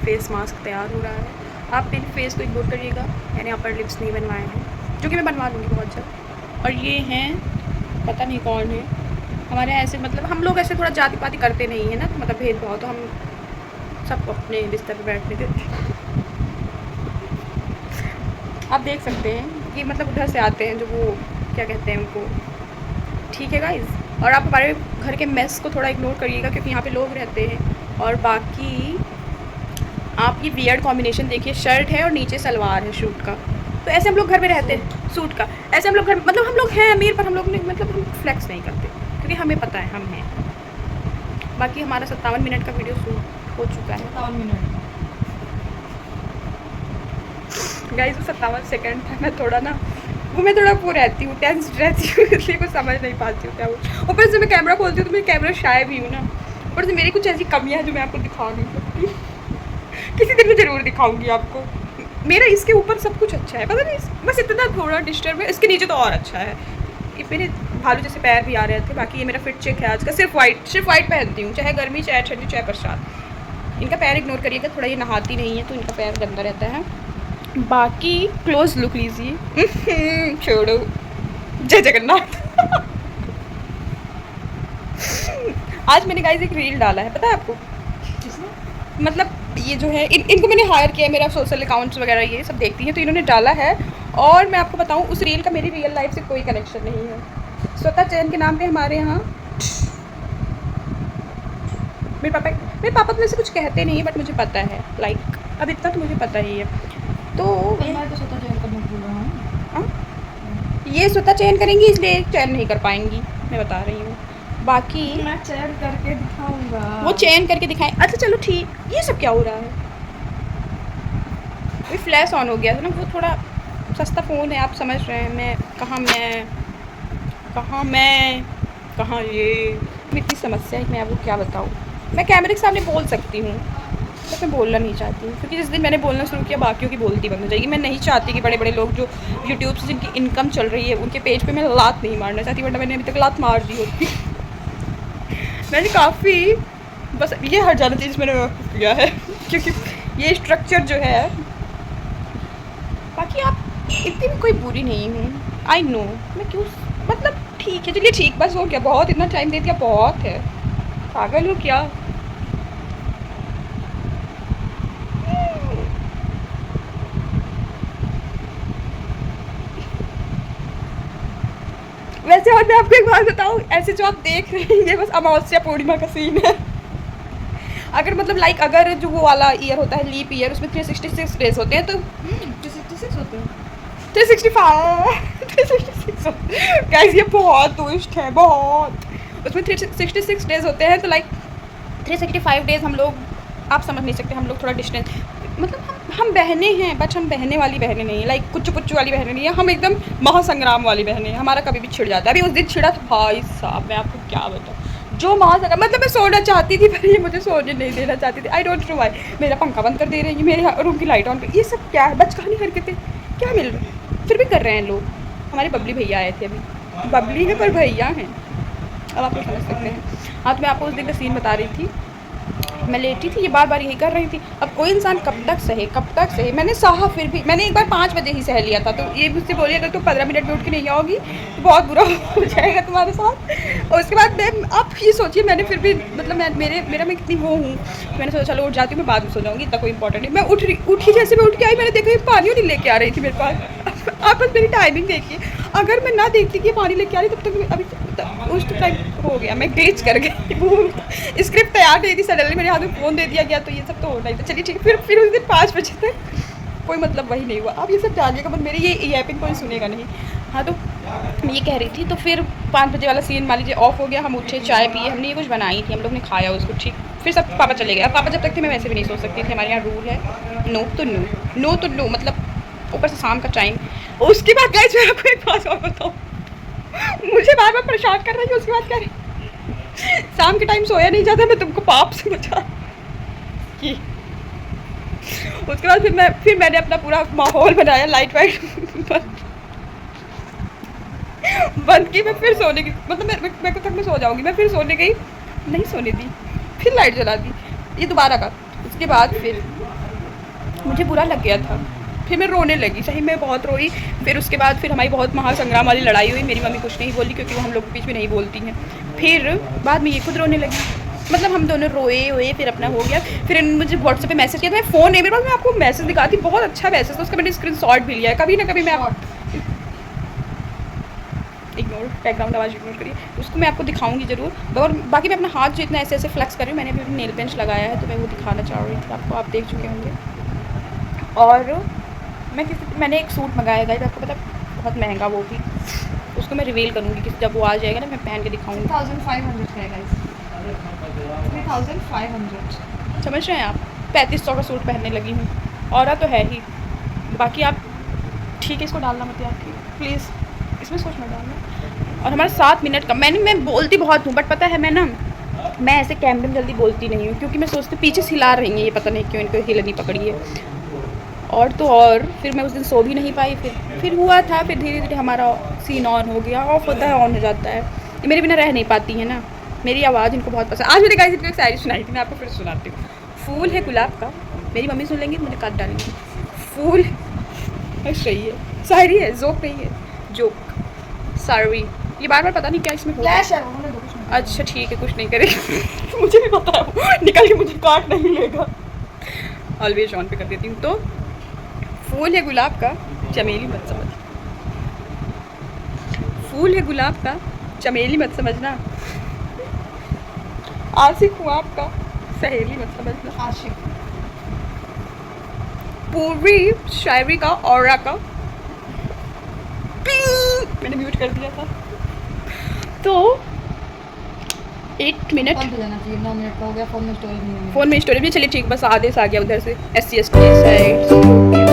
Face mask तैयार हो रहा है। आप मेरे फेस को इग्नोर करिएगा, मैंने यहाँ पर लिप्स नहीं बनवाए हैं, जो कि मैं बनवा लूँगी बहुत जल्द। और ये हैं, पता नहीं कौन है, हमारे यहाँ ऐसे मतलब हम लोग ऐसे थोड़ा जाति पाति करते नहीं है ना, तो मतलब भेदभाव, तो हम सबको अपने बिस्तर पर बैठने देते। आप देख सकते हैं कि मतलब उधर से आते हैं जो वो क्या कहते हैं उनको, ठीक है गाइज़। और आप हमारे घर के मेस को थोड़ा इग्नोर करिएगा क्योंकि यहाँ पे लोग रहते हैं। और बाकी आप ये वियर्ड कॉम्बिनेशन देखिए, शर्ट है और नीचे सलवार है सूट का, तो ऐसे हम लोग घर में रहते हैं, सूट का ऐसे हम लोग घर, मतलब हम लोग हैं अमीर पर हम लोग ने मतलब हम फ्लेक्स नहीं करते क्योंकि हमें पता है हम हैं। बाकी हमारा 57 मिनट का वीडियो शूट हो चुका है। 57 मिनट गाइस, वो 57 सेकंड था। मैं थोड़ा ना मैं थोड़ा वो रहती हूँ, टेंस रहती हूँ, इसलिए कुछ समझ नहीं पाती हूँ क्या वो। ऊपर से मैं कैमरा खोलती हूँ तो मैं कैमरा शाय भी हूँ ना, ऊपर से मेरी कुछ ऐसी कमियाँ हैं जो मैं आपको दिखा नहीं सकती। किसी दिन मैं ज़रूर दिखाऊंगी आपको। मेरा इसके ऊपर सब कुछ अच्छा है, पता नहीं बस इतना थोड़ा डिस्टर्ब है, इसके नीचे तो और अच्छा है। ये मेरे भालू जैसे पैर भी आ रहे थे। बाकी ये मेरा फिट चेक है आज का, सिर्फ वाइट पहनती हूँ, चाहे गर्मी चाहे ठंडी चाहे बरसात। इनका पैर इग्नोर करिएगा, थोड़ा ये नहाती नहीं है तो इनका पैर गंदा रहता है। बाकी क्लोज लुक लीजिए। छोड़ो, जय जगन्नाथ। आज मैंने गाइस एक रील डाला है, पता है आपको? मतलब ये जो है इनको मैंने हायर किया है, मेरा सोशल अकाउंट्स वगैरह ये सब देखती हैं तो इन्होंने डाला है। और मैं आपको बताऊं, उस रील का मेरी रियल लाइफ से कोई कनेक्शन नहीं है। स्वता चैन के नाम पे हमारे यहाँ मेरे पापा तो वैसे कुछ कहते नहीं है, बट मुझे पता है, लाइक अब इतना तो मुझे पता ही है। तो मैं तो स्वतः चयन करने बोल रहा हूँ। ये स्वता चयन करेंगी इसलिए चयन नहीं कर पाएंगी, मैं बता रही हूँ। बाकी मैं चयन करके दिखाऊंगा। वो चयन करके दिखाएं। अच्छा चलो ठीक, ये सब क्या हो रहा है? ये फ्लैश ऑन हो गया था ना, वो थोड़ा सस्ता फ़ोन है, आप समझ रहे हैं। मैं कहाँ ये इतनी समस्या है कि मैं आपको क्या बताऊँ। मैं कैमरे के सामने बोल सकती हूँ बट मैं बोलना नहीं चाहती हूँ, क्योंकि जिस दिन मैंने बोलना शुरू किया बाकियों की बोलती बंद हो जाएगी। मैं नहीं चाहती कि बड़े बड़े लोग जो यूट्यूब से जिनकी इनकम चल रही है उनके पेज पे मैं लात नहीं मारना चाहती, वरना मैंने अभी तक लात मार दी होती। मैंने काफ़ी बस ये हर ज़्यादा चीज़ मैंने किया है क्योंकि ये स्ट्रक्चर जो है। बाकी आप इतनी भी कोई बुरी नहीं हूँ, आई नो। मैं क्यों मतलब ठीक है, चलिए ठीक, बस हो गया, बहुत इतना टाइम दे दिया, बहुत है। पागल हो क्या? वैसे और मैं आपको एक बात बताऊँ, ऐसे जो आप देख रहे हैं ये बस अमावस्या पूर्णिमा का सीन है। अगर मतलब लाइक अगर जो वो वाला ईयर होता है लीप ईयर, उसमें 366 डेज होते हैं, तो 366 होते हैं। 365 गाइस, ये बहुत दुष्ट है, बहुत। उसमें 366 डेज होते हैं, तो लाइक 365 डेज हम लोग, आप समझ नहीं सकते, हम लोग थोड़ा डिस्टेंस, मतलब हम बहनें हैं, बट हम बहने वाली बहनें नहीं है, लाइक कुच्चू पुच्चू वाली बहनें नहीं है, हम एकदम महासंग्राम वाली बहनें हैं। हमारा कभी भी छिड़ जाता है। अभी उस दिन छिड़ा था भाई साहब, मैं आपको क्या बताऊँ, जो महासंग्राम, मतलब मैं सोना चाहती थी पर ये मुझे सोने नहीं देना चाहती थी। I don't know why. मेरा पंखा बंद कर दे रही है, मेरे रूम की लाइट ऑन कर, ये सब क्या है? बचकानी हरकतें क्या मिल रही है? फिर भी कर रहे हैं लोग। हमारे बबली भैया आए थे, अभी बबली है पर भैया हैं, अब आप लोग समझ सकते हैं। हाँ, तो मैं आपको उस दिन का सीन बता रही थी। मैं लेटी थी, ये बार बार यही कर रही थी। अब कोई इंसान कब तक सहे? मैंने सहा, फिर भी मैंने एक बार 5 बजे ही सह लिया था। तो ये मुझसे बोली अगर तुम 15 मिनट में उठ के नहीं आओगी तो बहुत बुरा हो जाएगा तुम्हारे साथ। और उसके बाद मैं, आप ये सोचिए, मैंने फिर भी मतलब मैं कितनी वो हूँ, मैंने सोचा चलो उठ जाती हूँ, मैं बाद में सो जाऊँगी, इतना कोई इंपॉर्टेंट नहीं। मैं उठी जैसे मैं उठ के आई, मैंने देखा ये पानी नहीं लेके आ रही थी मेरे पास। आप बस मेरी टाइमिंग देखिए, अगर मैं ना देखती कि ये पानी लेके आ रही तब तक अभी उस टाइम हो गया, मैं ग्लिच कर गई। स्क्रिप्ट तैयार नहीं थी, सडनली मेरे हाथ में फ़ोन दे दिया गया, तो ये सब तो होना ही था। चलिए ठीक है, फिर उस दिन 5 बजे तक कोई मतलब वही नहीं हुआ। आप ये सब जानिएगा मत, मेरी ये ऐपिंग कोई सुनेगा नहीं। हाँ, तो मैं ये कह रही थी, तो फिर 5 बजे वाला सीन मान लीजिए ऑफ हो गया। हम उठे, चाय पिए, हमने ये कुछ बनाई थी, हम लोग ने खाया उसको, ठीक। फिर सब पापा चले गए। अब पापा जब तक थे मैं वैसे भी नहीं सो सकती थी, हमारे यहाँ रूल है नो तो नो, मतलब ऊपर से शाम का टाइम। उसके बाद गाइस मैं आपको एक बात और बताऊँ, मुझे बार बार परेशान कर रही है। उसके बाद कह रही शाम के टाइम सोया नहीं जाता, मैं तुमको पाप से बचा की। उसके बाद फिर मैंने अपना पूरा माहौल बनाया, लाइट वाइट बंद की। मैं फिर सोने की, मतलब मैं को तक मैं सो जाऊंगी, मैं फिर सोने गई, नहीं सोने दी, फिर लाइट जला दी, ये दोबारा का। उसके बाद फिर मुझे बुरा लग गया था। फिर मैं रोने लगी, सही में बहुत रोई। फिर उसके बाद फिर हमारी बहुत महासंग्राम वाली लड़ाई हुई। मेरी मम्मी कुछ नहीं बोली क्योंकि वो हम लोग के बीच में नहीं बोलती हैं। फिर बाद में ये खुद रोने लगी, मतलब हम दोनों रोए, फिर अपना हो गया। फिर इन्होंने मुझे व्हाट्सएप पे मैसेज किया था, मैं फ़ोन नहीं मेरे पास, मैं आपको मैसेज दिखाती, बहुत अच्छा मैसेज था उसका, मैंने स्क्रीनशॉट भी लिया है। कभी ना कभी मैं इग्नोर, बैकग्राउंड आवाज़ इग्नोर करिए, उसको मैं आपको दिखाऊंगी ज़रूर। और बाकी मैं अपना हाथ जो इतना ऐसे ऐसे फ्लेक्स कर रही हूँ, मैंने अभी नेल पेंट लगाया है तो मैं वो दिखाना चाह रही थी आपको, आप देख चुके होंगे। और मैंने एक सूट मंगाया गाइस, आपको पता बहुत महंगा वो भी, उसको मैं रिवील करूँगी कि जब वो आ जाएगा ना मैं पहन के दिखाऊँगी। 3500 का है गाइस, 3500। समझ रहे हैं आप, 3500 का सूट पहनने लगी हूँ, और तो है ही। बाकी आप ठीक है, इसको डालना मत यार प्लीज़, इसमें सोच मत डालना। और हमारा 7 मिनट का, मैं बोलती बहुत हूँ बट पता है मैं ऐसे कैमरे में जल्दी बोलती नहीं हूँ, क्योंकि मैं सोचती पीछे से हिला रही हैं ये, पता नहीं क्यों इनको हिलनी पकड़ी है। और तो और फिर मैं उस दिन सो भी नहीं पाई। फिर हुआ था, फिर धीरे धीरे हमारा सीन ऑन हो गया, ऑफ होता है ऑन हो जाता है। ये मेरे बिना रह नहीं पाती है ना, मेरी आवाज़ इनको बहुत पसंद। आज मैंने गाइस इनको एक शायरी सुनाई थी, मैं आपको फिर सुनाती हूँ। फूल है गुलाब का, मेरी मम्मी सुन लेंगी तो मुझे काट डालेंगी। फूल सही है, शायरी है, जोक नहीं है, जोक सॉरी। ये बार बार पता नहीं क्या इसमें होता फ्लैश है वो, मैंने कुछ नहीं। अच्छा ठीक है, कुछ नहीं करेगी मुझे भी पता है वो निकल के मुझे काट नहीं लेगा। ऑलवेज ऑन पे कर देती हूँ। तो फूल है गुलाब का, चमेली मत समझ, फूल है गुलाब का, चमेली मत समझना, आशिक हूँ आपका, सहेली मत समझना। आशिक। पूरी शायरी का ऑरा का मैंने म्यूट कर दिया था। तो 8 मिनट बंद हो जाना चाहिए, 9 मिनट का हो गया। फ़ोन में स्टोरेज नहीं है। फ़ोन में स्टोरेज भी, चलिए ठीक, बस आधे से आ गया उधर से SC ST साइड।